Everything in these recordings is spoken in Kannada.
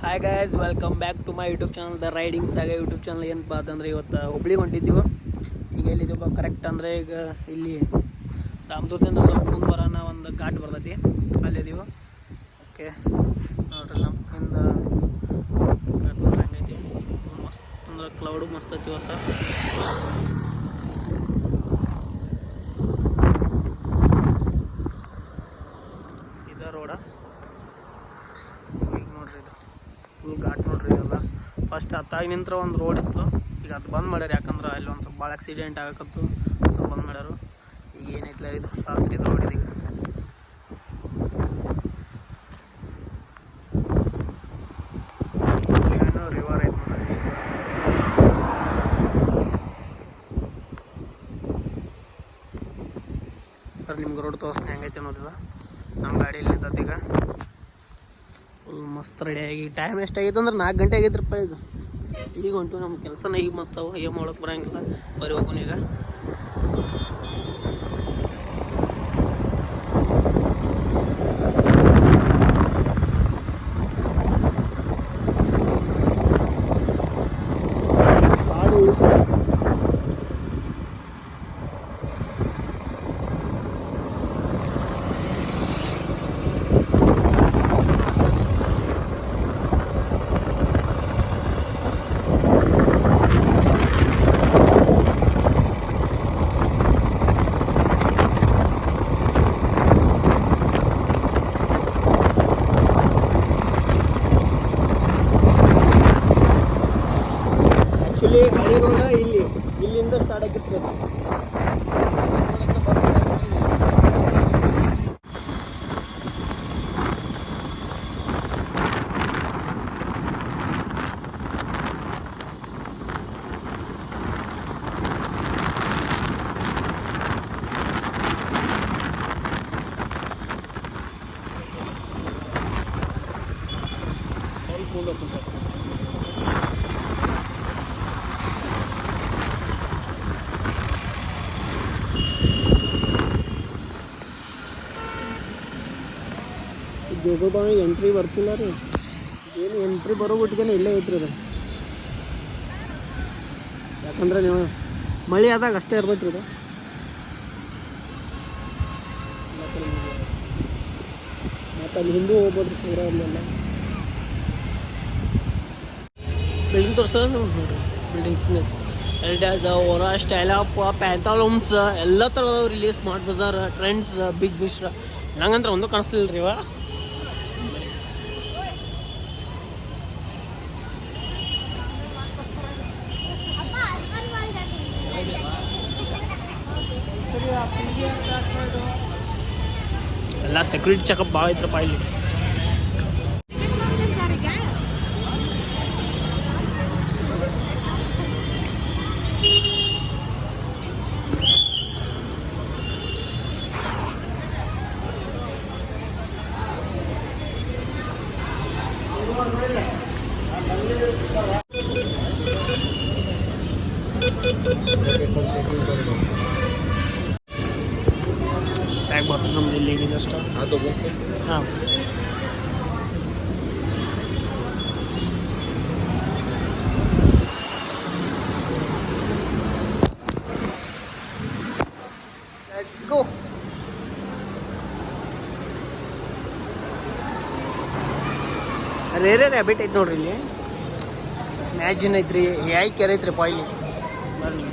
Hi guys, welcome back to my YouTube channel the riding ಸಾಗೆ ಯೂಟ್ಯೂಬ್ ಚಾನಲ್. ಏನಪ್ಪ ಅಂತಂದರೆ ಇವತ್ತು ಹುಬ್ಳಿಗೆ ಹೊಂಟಿದ್ದೀವಿ. ಈಗ ಎಲ್ಲಿದ್ದೀವಪ್ಪ ಕರೆಕ್ಟ್ ಅಂದರೆ ಈಗ ಇಲ್ಲಿ ರಾಮದುರ್ಗದಿಂದ ಸ್ವಲ್ಪ ಮುಂದೆ ಬರೋಣ ಒಂದು ಘಾಟ್ ಬರ್ತೈತಿ, ಅಲ್ಲಿದ್ದೀವಿ. ಓಕೆ ನೋಡ್ರಿ, ನಮ್ಮ ಹಿಂದೆ ಘಾಟ್ ನೋಡ್ರಿ ಹೆಂಗೈತಿ. ಮಸ್ತ್ ಅಂದ್ರೆ ಕ್ಲೌಡು ಮಸ್ತ್ ಐತಿ ಇವತ್ತು. ಇದ ರೋಡ ಈಗ ನೋಡ್ರಿ, ಇದು ಫುಲ್ ಘಾಟ್ ನೋಡ್ರಿ. ಇದೆಲ್ಲ ಫಸ್ಟ್ ಹತ್ತಾಗಿ ನಿಂತ್ರ ಒಂದು ರೋಡ್ ಇತ್ತು, ಈಗ ಅದು ಬಂದ್ ಮಾಡ್ಯಾರ. ಯಾಕಂದ್ರೆ ಅಲ್ಲಿ ಒಂದು ಸ್ವಲ್ಪ ಭಾಳ ಆಕ್ಸಿಡೆಂಟ್ ಆಗಕತ್ತು, ಸ್ವಲ್ಪ ಬಂದ್ ಮಾಡ್ಯಾರು. ಈಗ ಏನೈತಿಲ್ಲ, ಇದು ಶಾಸ್ತ್ರಿ ರೋಡ್ ಇದೀಗ. ಏನೋ ರಿವರ್ ಐತೆ ನೋಡ್ರಿ. ಅದು ನಿಮ್ಗೆ ರೋಡ್ ತೋರಿಸ್ತೀನಿ ಹೆಂಗೈತೆ ಅನ್ನೋದಿಲ್ಲ. ನಮ್ಮ ಗಾಡಿಯಲ್ಲಿ ನಿಂತೈತಿ ಈಗ ಫುಲ್ ಮಸ್ತ್ ರೆಡಿಯಾಗಿ. ಟೈಮ್ ಎಷ್ಟಾಗೈತೆ ಅಂದ್ರೆ 4 ಗಂಟೆ ಆಗೈತ್ರಪ್ಪ. ಈಗ ಹೊಂಟು ನಮ್ಮ ಕೆಲಸನ ಈಗ ಮತ್ತು ಏನು ಮಾಡೋಕೆ ಬರೋಂಗಿಲ್ಲ, ಬರೀ ಹೋಗೋಣ ಈಗ. ಹಳಿ ರೋಡ ಇಲ್ಲಿಂದ ಸ್ಟಾರ್ಟ್ ಆಗಿರ್ತದೆ. ಜೋಗೋಬಾವಿ ಎಂಟ್ರಿ ಬರ್ತಿಲ್ಲ ರೀ. ಏನು ಎಂಟ್ರಿ ಬರೋ ಬಿಟ್ಟಿಗೆ ಇಲ್ಲೇ ಐತ್ರಿ ಅದು. ಯಾಕಂದ್ರೆ ನೀವು ಮಳೆ ಆದಾಗ ಅಷ್ಟೇ ಇರ್ಬೇಕ್ರಿ ಇದು. ಮತ್ತು ಅಲ್ಲಿ ಹಿಂದೂ ಹೋಗ್ಬೋದ್ರಿ ಪೂರ. ಅಲ್ಲೆಲ್ಲ ಬಿಲ್ಡಿಂಗ್ ತೋರಿಸ್ತದ ನೋಡ್ರಿ. ಬಿಲ್ಡಿಂಗ್ಸ್ ಎಲ್ಡಾಸ್, ಓರಾ, ಸ್ಟೈಲಾಪ್, ಪ್ಯಾಂತಾಲೂಮ್ಸ್ ಎಲ್ಲ ಥರದವ್ರು ಇಲ್ಲಿ. ಸ್ಮಾರ್ಟ್ ಬಜಾರ್, ಟ್ರೆಂಡ್ಸ್, ಬಿಗ್ ಬಿಶ್ರ. ನಂಗಂದ್ರೆ ಒಂದು ಕಾಣಿಸ್ಲಿಲ್ಲ ರೀ ಇವ. ಎಲ್ಲ ಸೆಕ್ಯೂರಿಟಿ ಚೆಕಪ್ ಭಾಳ ಐತ್ರಪ್ಪ ಇಲ್ಲಿ. ಟ್ಯಾಗ್ ಬರ್ತದೆ ನಮ್ದು ಇಲ್ಲಿ ಜಸ್ಟ್. ಹಾಂ, ಲೆಟ್ಸ್ ಗೋ. ರೇರೇ ರ್ಯಾಬಿಟ್ ಐತೆ ನೋಡ್ರಿ ಇಲ್ಲಿ. ಮ್ಯಾಜಿನ್ ಐತ್ರಿ, ಕೆರೆ ಐತ್ರಿಪ್ಪ ಇಲ್ಲಿ. ಬರ್ರಿ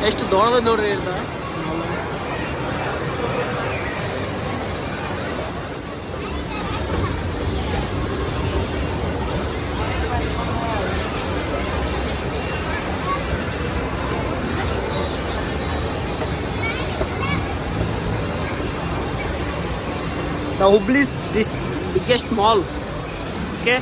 ಎಷ್ಟು ದೊಡ್ಡದ ನೋಡ್ರಿ ಇರ್ತ. The Hubli's biggest mall. Okay.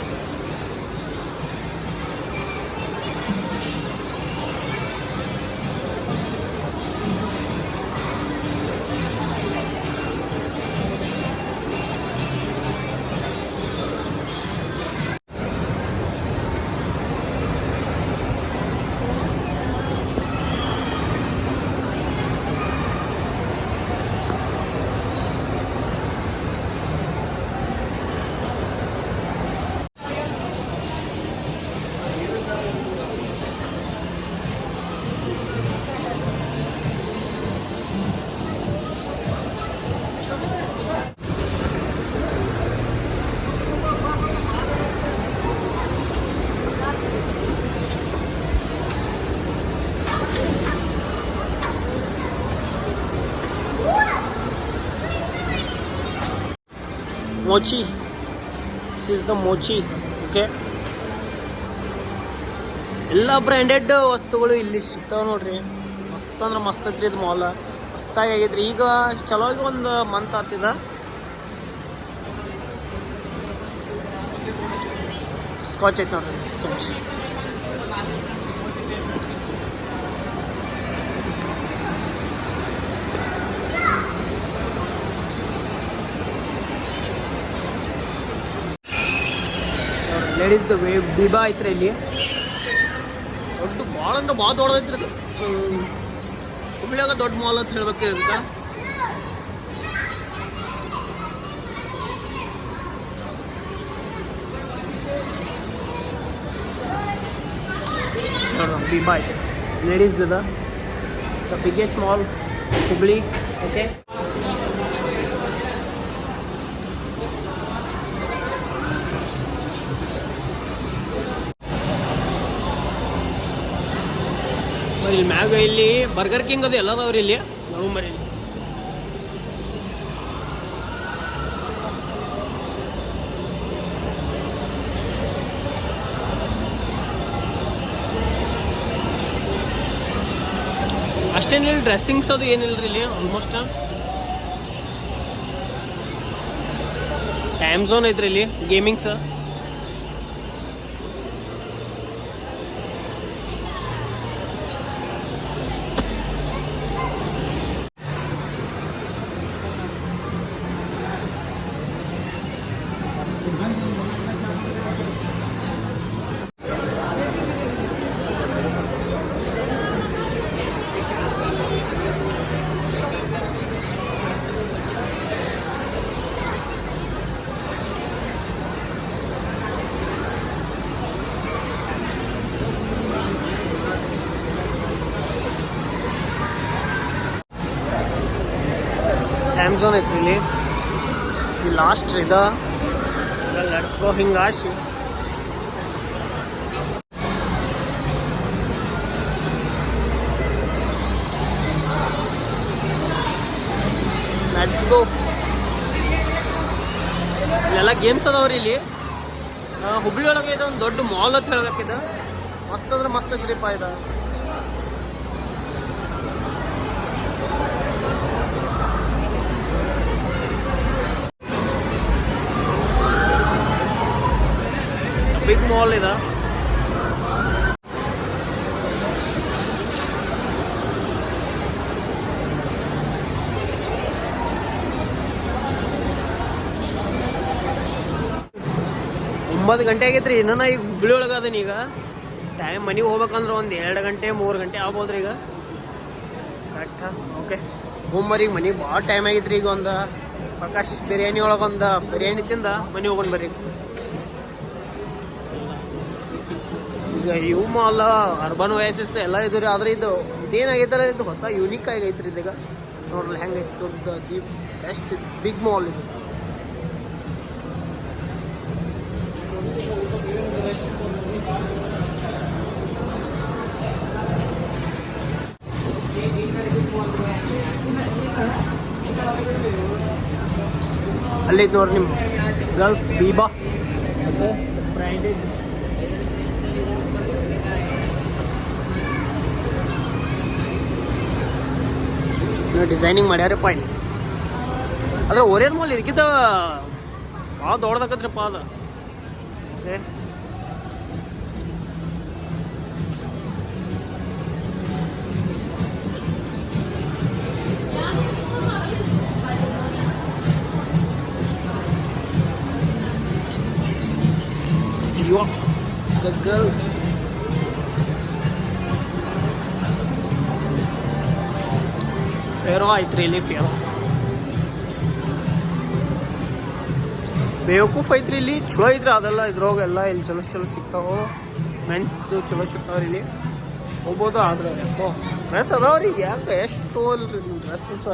Mochi. This is the mochi. Okay. ಎಲ್ಲ ಬ್ರ್ಯಾಂಡೆಡ್ ವಸ್ತುಗಳು ಇಲ್ಲಿ ಸಿಗ್ತಾವೆ ನೋಡ್ರಿ. ಮಸ್ತ್ ಅಂದ್ರೆ ಮಸ್ತ್ ಐತ್ರಿ ಇದು ಮಾಲ್. ಮಸ್ತಾಗಿ ಆಗೈತ್ರಿ. ಈಗ ಚಲೋ ಆಗಿ ಒಂದು ಮಂತ್ ಆಗ್ತಿದ. ಸ್ಕಾಚ್ ಐತೆ ನೋಡ್ರಿ. ಸ್ಕಾಚ್. ಲೇಡೀಸ್ ಬಿಬಾ ಐತ್ರಿ ಇಲ್ಲಿ. ದೊಡ್ಡ ಮಾಲ್ ಅಂದ್ರೆ ಭಾಳ ದೊಡ್ಡದೈತ್ರಿ ಅದು. ಹುಬ್ಳಿಯಾಗ ದೊಡ್ಡ ಮಾಲ್ ಅಂತ ಹೇಳ್ಬೇಕು ಇದಕ್ಕೆ. ಬಿಬಾ ಐತೆ ladies the biggest mall Hubli. Okay. ಇಲ್ಲಿ ಮ್ಯಾಗ ಇಲ್ಲಿ ಬರ್ಗರ್ ಕಿಂಗ್ ಅದು ಎಲ್ಲ ಅದಾವ್ರಿ ಇಲ್ಲಿ. ನವಂಬರ್ ಇಲ್ಲಿ ಅಷ್ಟೇನಿಲ್ಲ. ಡ್ರೆಸ್ಸಿಂಗ್ಸ್ ಅದು ಏನಿಲ್ಲರಿ ಇಲ್ಲಿ. ಆಲ್ಮೋಸ್ಟ್ ಟೈಮ್ ಝೋನ್ ಐತ್ರಿ ಇಲ್ಲಿ. ಗೇಮಿಂಗ್ಸ್ ಟೈಮ್ ಝೋನ್ ಐತ್ರಿ ಇಲ್ಲಿ. ಈ ಲಾಸ್ಟ್ ಇದ ಲೆಟ್ಸ್ ಗೋ ಹಿಂಗಾಶಿ. Let's go. ಇಲ್ಲೆಲ್ಲ ಗೇಮ್ಸ್ ಅದಾವ್ರಿ ಇಲ್ಲಿ. ಹುಬ್ಳಿ ಒಳಗೆ ಇದು ಒಂದು ದೊಡ್ಡ ಮಾಲ್ ಅಂತ ಹೇಳ್ಬೇಕಿದ. ಮಸ್ತ್ ಅಂದ್ರೆ ಮಸ್ತ್ ಐತ್ರಿಪ್ಪ ಇದು. ಬಿಗ್ ಮಾಲ್ ಇದೆ. ಒಂಬತ್ತು ಗಂಟೆ ಆಗೈತ್ರಿ. ಇನ್ನೂ ಈಗ ಹುಬ್ಳಿ ಒಳಗೆ ಅದೀನಿ. ಈಗ ಟೈಮ್ ಮನೆಗೆ ಹೋಗ್ಬೇಕಂದ್ರೆ ಒಂದು 2 ಗಂಟೆ 3 ಗಂಟೆ ಆಗ್ಬೋದ್ರಿ ಈಗ. ಕರೆಕ್ಟಾ? ಓಕೆ. ಹೋಗ್ಬರ್ರಿ. ಈಗ ಮನೆಗೆ ಭಾಳ ಟೈಮ್ ಆಗೈತ್ರಿ. ಈಗ ಒಂದು ಪ್ರಕಾಶ್ ಬಿರಿಯಾನಿ ಒಳಗೆ ಒಂದು ಬಿರಿಯಾನಿ ತಿಂದ ಮನೆಗೆ ಹೋಗೋಣ ಬರ್ರಿ. ಈಗ ಯು ಮಾಲ್, ಅರ್ಬನ್ ಓಯಾಸಿಸ್ ಎಲ್ಲ ಇದು ರೀ. ಆದ್ರೆ ಇದು ಇದೇನಾಗೈತಲ್ಲ, ಇದು ಹೊಸ ಯೂನಿಕ್ ಆಗಿ ಐತ್ರಿ ಇದೀಗ. ನೋಡ್ರಿ ಹೆಂಗೈತೆ. ದೊಡ್ಡ ದಿ ಬೆಸ್ಟ್ ಬಿಗ್ ಮಾಲ್ ಇದು. ಅಲ್ಲಿ ನೋಡ್ರಿ ನಿಮ್ಮ ಗರ್ಲ್ಸ್ ಬೀಬಾ ಬ್ರ್ಯಾಂಡೆಡ್. ಡಿಸೈನಿಂಗ್ ಮಾಡ್ಯಾರಪ್ಪ ಇಲ್ಲಿ. ಅದ್ರ ಓರಿಯನ್ ಮಾಲ್ ಇದಕ್ಕಿಂತ ಭಾಳ ದೊಡ್ಡದಾಕತ್ರಿಪ್ಪ ಅದು. Okay Jio the girls. Pharaoh ಐತ್ರಿ ಇಲ್ಲಿ, ಫೇರೋ ಬೇವಕೂಫ್ ಐತ್ರಿ ಇಲ್ಲಿ. ಚಲೋ ಐತ್ರಿ ಅದೆಲ್ಲ, ಇದ್ರೋಗೆಲ್ಲ ಇಲ್ಲಿ ಚಲೋ ಚಲೋ ಸಿಗ್ತಾವೆ. ಮೆನ್ಸ್ದು ಚಲೋ ಸಿಗ್ತಾವ್ರಿ ಇಲ್ಲಿ, ಹೋಗ್ಬೋದು. ಆದ್ರೆ ಯಾಕೋ ಡ್ರೆಸ್ ಅದಾವ್ರಿ, ಯಾಕೆ ಎಷ್ಟು ತೋಲ್ರಿ ಡ್ರೆಸ್ಸಸ್,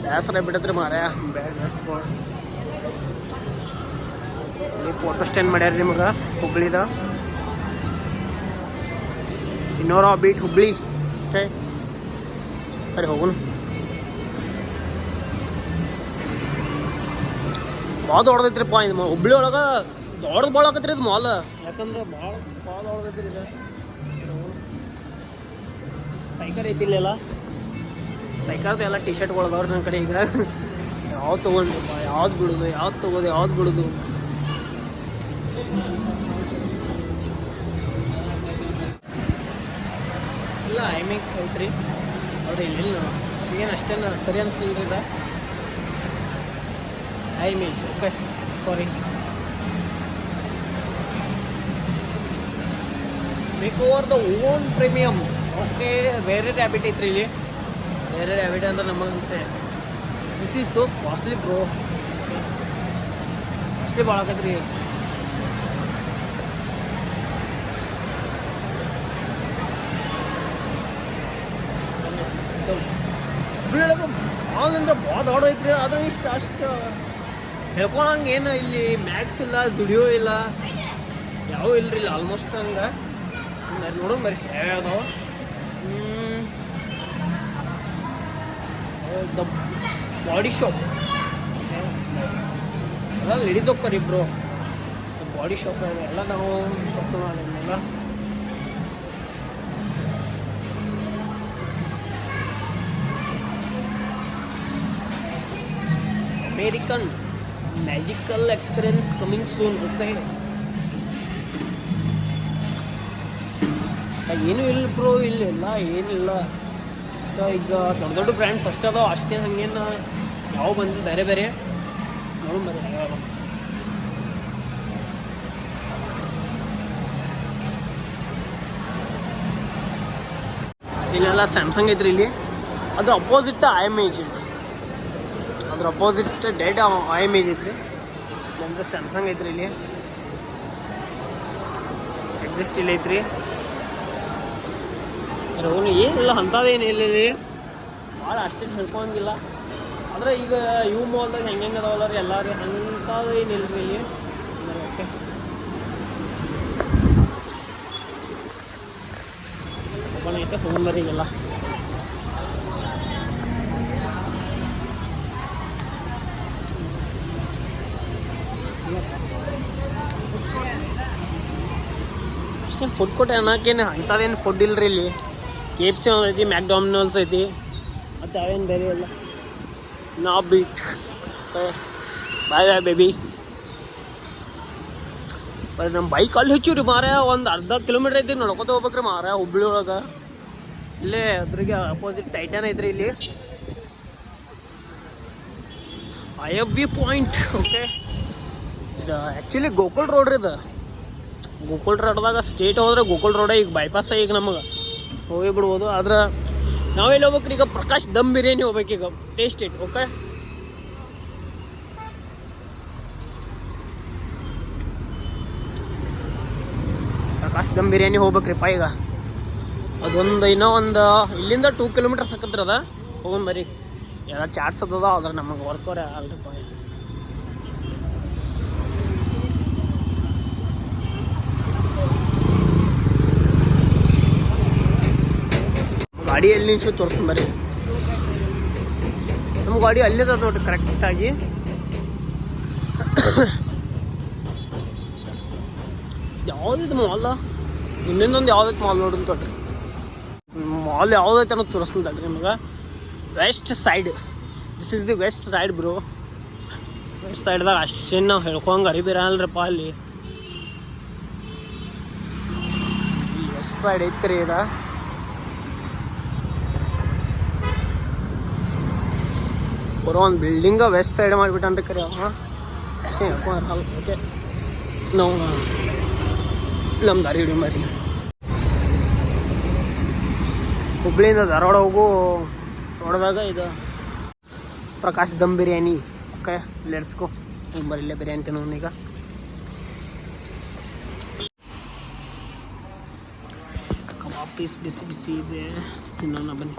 ಬೇಸರ ಬಿಡತ್ರಿ ಮಾರ್ಯ ಬ್ಯಾಗ್ ಡ್ರೆಸ್ಗಳು. ಇಲ್ಲಿ ಫೋಟೋ ಸ್ಟ್ಯಾಂಡ್ ಮಾಡ್ಯಾರ ನಿಮ್ಗೆ ಹುಬ್ಳಿದ, ಇನ್ನೂರ ಬೀಟ್ ಹುಬ್ಳಿ. ಓಕೆ ಸರಿ ಹೋಗುನು. ಭಾಳ ದೊಡ್ಡದೈತ್ರಿಪ್ಪ ಇದು ಹುಬ್ಳಿ ಒಳಗೆ, ದೊಡ್ಡದು ಭಾಳ ಆಕತ್ರಿ ಇದು ಮಾಲ್. ಯಾಕಂದ್ರೆ ಭಾಳ ದೊಡ್ಡದೈತ್ರಿ ಇದು. ಸ್ಪೈಕರ್ ಐತಿ ಇಲ್ಲೆಲ್ಲ, ಸ್ಪೈಕರ್ದು ಎಲ್ಲ ಟಿ ಶರ್ಟ್ಗಳು ಅದಾವ್ರಿ ನನ್ನ ಕಡೆ. ಈಗ ಯಾವ್ದು ತೊಗೊಂಡ್ರಪ್ಪ, ಯಾವ್ದು ಬಿಡೋದು, ಯಾವ್ದು ತೊಗೋದು, ಯಾವ್ದು ಬಿಡೋದು. ಇಲ್ಲ ಐಮೇಕ್ ಐತ್ರಿ ಅವ್ರಿ ಇಲ್ಲಿ. ಏನು ಅಷ್ಟೇನು ಸರಿ ಅನಿಸ್ಲಿಲ್ಲ ಇದು image. Okay sorry. Makeover the own premium. Okay ಬೇರೆ ರ್ಯಾಬಿಟ್ ಐತ್ರಿ ಇಲ್ಲಿ, ಬೇರೆ ರ್ಯಾಬಿಟ್ ಅಂದ್ರೆ ನಮಗಂತೆ. This is so costly bro, costly ಭಾಳ ಆಗತ್ರಿ. ಭಾಳ ಅಂದ್ರೆ ಭಾಳ ದೊಡ್ಡ ಐತ್ರಿ. ಆದ್ರೆ ಇಷ್ಟು ಅಷ್ಟು ಹೇಳ್ಕೊಳಂಗೆ ಏನು ಇಲ್ಲಿ ಮ್ಯಾಕ್ಸ್ ಇಲ್ಲ, ಜುಡಿಯೋ ಇಲ್ಲ, ಯಾವ ಇಲ್ರಿ ಇಲ್ಲಿ ಆಲ್ಮೋಸ್ಟ್. ಹಂಗೆ ನೋಡೋಣ ಬರ್ರಿ ಯಾವ್ಯಾವ. ದ ಬಾಡಿ ಶಾಪ್ ಎಲ್ಲ ಲೇಡೀಸ್ ಹೋಗ್ತಾರೆ ಇಬ್ರು. ಬಾಡಿ ಶಾಪ್ ಎಲ್ಲ ನಾವು ಶಾಪ್ ಮಾಡೋಲ್ಲ. American magical experience coming soon. Okay ಏನೂ ಇಲ್ಲ ಬ್ರೋ ಇಲ್ಲೆಲ್ಲ, ಏನಿಲ್ಲ. ಅಷ್ಟ ಈಗ ದೊಡ್ಡ ದೊಡ್ಡ ಬ್ರ್ಯಾಂಡ್ಸ್ ಅಷ್ಟೇ ಅದಾವ, ಅಷ್ಟೇ. ಹಂಗೇನು ಯಾವ ಬಂದು ಬೇರೆ ಬೇರೆ ನೋಡು ಬರೀ ಯಾವ ಇಲ್ಲೆಲ್ಲ ಸ್ಯಾಮ್ಸಂಗ್ ಐತ್ರಿ ಇಲ್ಲಿ. ಅದ್ರ ಅಪೋಸಿಟ್ IMEICH ಐತ್ರಿ, ಅದ್ರ ಅಪೋಸಿಟ್ ಡೈಟ್ IMEICH ಐತ್ರಿ. ಅಂದರೆ ಸ್ಯಾಮ್ಸಂಗ್ ಐತ್ರಿ ಇಲ್ಲಿ. ಎಕ್ಸಿಸ್ಟ್ ಇಲ್ಲಿ ಐತ್ರಿ. ಅವನು ಏನಿಲ್ಲ ಅಂಥದ್ದೇನು ಇಲ್ಲ ಇಲ್ಲಿ, ಭಾಳ ಅಷ್ಟೇನು ಹೇಳ್ಕೊಂಗಿಲ್ಲ. ಆದರೆ ಈಗ ಇವು ಮಾಲ್ದಾಗ ಹೆಂಗೆ ಅದಾವಲ್ಲ ರೀ ಎಲ್ಲ ರೀ, ಅಂಥದ್ದು ಏನಿಲ್ಲ ರೀ ಇಲ್ಲಿ. ಓಕೆ ಓಪನ್ ಐತೆ, ತೊಗೊಂಬರ್ರಿ ಈಗೆಲ್ಲ. ಅಷ್ಟೇನು ಫುಡ್ ಕೋರ್ಟ್ ಅನ್ನೋಕ್ಕೇನು ಅಂಥದ್ದೇನು ಫುಡ್ ಇಲ್ಲರಿ ಇಲ್ಲಿ. KFC ಐತಿ, ಮ್ಯಾಕ್ಡೊಮಿನಲ್ಸ್ ಐತಿ, ಮತ್ತು ಅವೇನು ಬೇರೆ ಇಲ್ಲ. ನಾ ಬೀಟ್ ಬಾಯ್ ಬಾಯ್ ಬೇಬಿ. ಬರೀ ನಮ್ಮ ಬೈಕ್ ಅಲ್ಲಿ ಹೆಚ್ಚು ರೀ ಮಾರ. ಒಂದು ಅರ್ಧ ಕಿಲೋಮೀಟ್ರ್ ಐತಿ ನೋಡ್ಕೊತ ಹೋಗ್ಬೇಕ್ರಿ ಮಾರ ಹುಬ್ಳಿ ಒಳಗೆ. ಇಲ್ಲೇ ಅದ್ರಿಗೆ ಅಪೋಸಿಟ್ ಟೈಟನ್ ಐತ್ರಿ ಇಲ್ಲಿ, IFB ಪಾಯಿಂಟ್. ಓಕೆ ಇದು ಆ್ಯಕ್ಚುಲಿ ಗೋಕುಲ್ ರೋಡ್ ರೀ. ಇದು ಗೋಕುಲ್ ರೋಡ್ದಾಗ ಸ್ಟೇಟ್ ಹೋದ್ರೆ ಗೋಕುಲ್ ರೋಡ ಈಗ ಬೈಪಾಸ ಈಗ ನಮಗೆ ಹೋಗಿ ಬಿಡ್ಬೋದು. ಆದ್ರೆ ನಾವೆಲ್ಲಿ ಹೋಗ್ಬೇಕ್ರಿ ಈಗ? ಪ್ರಕಾಶ್ ದಮ್ ಬಿರಿಯಾನಿ ಹೋಗ್ಬೇಕೀಗ, taste it. Okay Prakash dum biryani ಹೋಗ್ಬೇಕ್ರಿಪ್ಪ ಈಗ. ಅದೊಂದು ಇನ್ನೂ ಒಂದು ಇಲ್ಲಿಂದ 2 ಕಿಲೋಮೀಟರ್ಸ್ ಆಕತ್ರಿ. ಅದ ಹೋಗೋಣ ಬರ್ರಿ. ಎಲ್ಲ ಚಾಟ್ಸ್ ಅದ, ಅದ್ರ ನಮಗೆ ವರ್ಕವ್ರೆ ಅಲ್ರಿಪ್ಪ. ಗಾಡಿ ಎಲ್ಲಿ ನಿಲ್ಸು ತೋರಿಸ್ತೀನಿ ಬರ್ರಿ. ನಮ್ಮ ಗಾಡಿ ಅಲ್ಲಿದೆ ನೋಡ್ರಿ ಕರೆಕ್ಟಾಗಿ. ಯಾವುದಿದು ಮಾಲ್? ಇನ್ನೊಂದು ಯಾವ್ದೈತೆ ಮಾಲ್ ನೋಡ್ರಿ ತೊಡ್ರಿ. ಮಾಲ್ ಯಾವುದೈತೆ ಅನ್ನೋದು ತೋರಿಸ್ತೀನಿ ತಡ್ರಿ ನಿಮಗೆ. Westside, this is the Westside bro. ವೆಸ್ಟ್ ಸೈಡ್ದಾಗ ಅಷ್ಟೇನು ನಾವು ಹೇಳ್ಕೊಂಗೆ ಅರಿಬಿರ ಅಲ್ರಪ್ಪ ಅಲ್ಲಿ ವೆಸ್ಟ್ ಸೈಡ್ ಐತೆ ಕರಿ ಇದ ಬರೋ ಒಂದು ಬಿಲ್ಡಿಂಗ ವೆಸ್ಟ್ ಸೈಡ್ ಮಾಡಿಬಿಟ್ಟನ್ರಿ ಕರಿ ಅವ ಓಕೆ ನಾವು ನಮ್ಮ ದಾರಿ ಹಿಡಿಯೋ ಬರ್ರಿ ಹುಬ್ಳಿಯಿಂದ ಧಾರವಾಡ ಹೋಗು ರೋಡ್ದಾಗ ಇದು ಪ್ರಕಾಶ್ ದಮ್ ಬಿರಿಯಾನಿ ಓಕೆ ಲೆಟ್ಸ್ಕೋ ಬರಿಲ್ಲೇ ಬಿರಿಯಾನಿ ತಿನ್ನೋನು ಈಗ ಕಬಾಬ್ ಪೀಸ್ ಬಿಸಿ ಬಿಸಿ ಇದೆ ತಿನ್ನೋಣ ಬನ್ನಿ